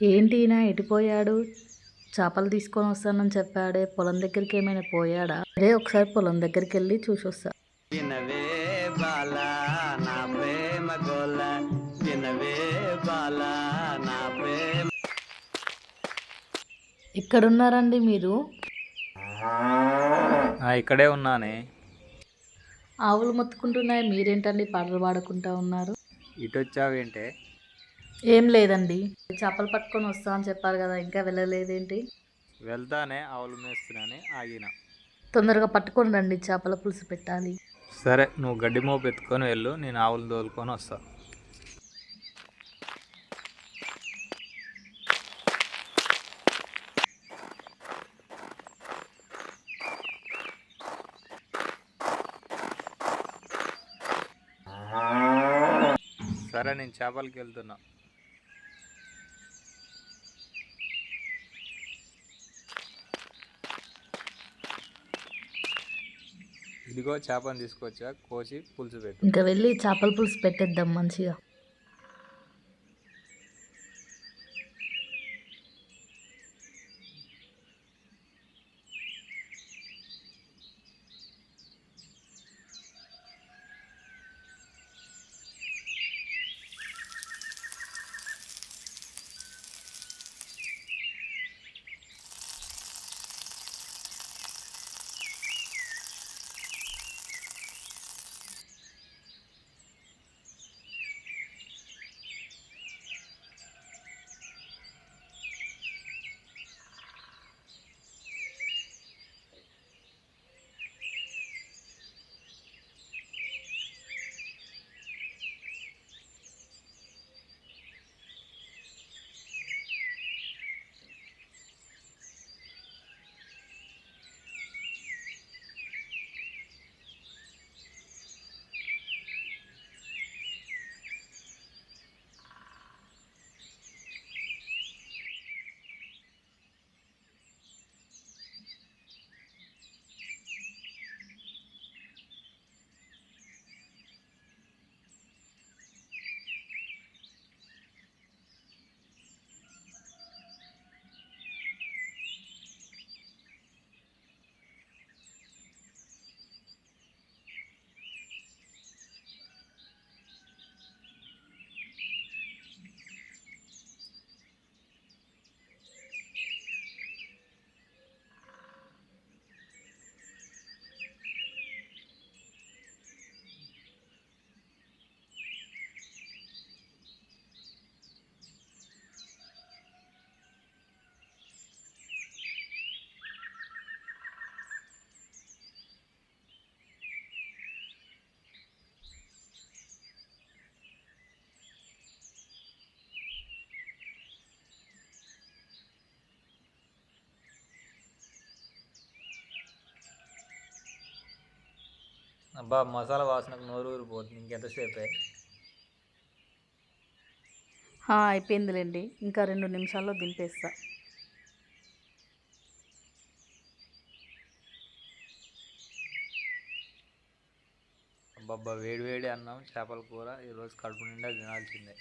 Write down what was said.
ఏంటి ఈయన ఎటుపోయాడు? చేపలు తీసుకొని వస్తానని చెప్పాడే, పొలం దగ్గరికి ఏమైనా పోయాడా? అదే ఒకసారి పొలం దగ్గరికెళ్ళి చూసొస్తా. వినవే బాల నా ప్రేమ గోల వినవే బాల నా ప్రేమ. ఎక్కడున్నారండి మీరు? ఇక్కడే ఉన్నానే. ఆవులు మొత్తుకుంటున్నాయి, మీరేంటండి పాటలు పాడుకుంటా ఉన్నారు? ఇటు వచ్చావేంటే? ఏం లేదండి. చేపలు పట్టుకొని వస్తా అని చెప్పారు కదా, ఇంకా వెళ్ళలేదేంటి? వెళ్తానే, ఆవులు మేస్తున్నానే ఆగిన. తొందరగా పట్టుకొని రండి, చేపల పులుసు పెట్టాలి. సరే, నువ్వు గడ్డి మోపు ఎత్తుకొని వెళ్ళు, నేను ఆవులు తోలుకొని వస్తా. సరే, నేను చేపలకి వెళ్తున్నా. ఇదిగో చేపను తీసుకొచ్చా, కోసి పులుసు పెట్టు. ఇంకా వెళ్ళి చేపల పులుసు పెట్టేద్దాం మంచిగా. అబ్బా, మసాలా వాసనకు నోరు ఊరిపోతుంది. ఇంకెంతసేపే? అయిపోయిందిలేండి, ఇంకా 2 నిమిషాల్లో దింపేస్తా. అబ్బబ్బా, వేడి వేడి అన్నం చేపల కూర ఈరోజు కడుపు నిండా తినాల్సిందే.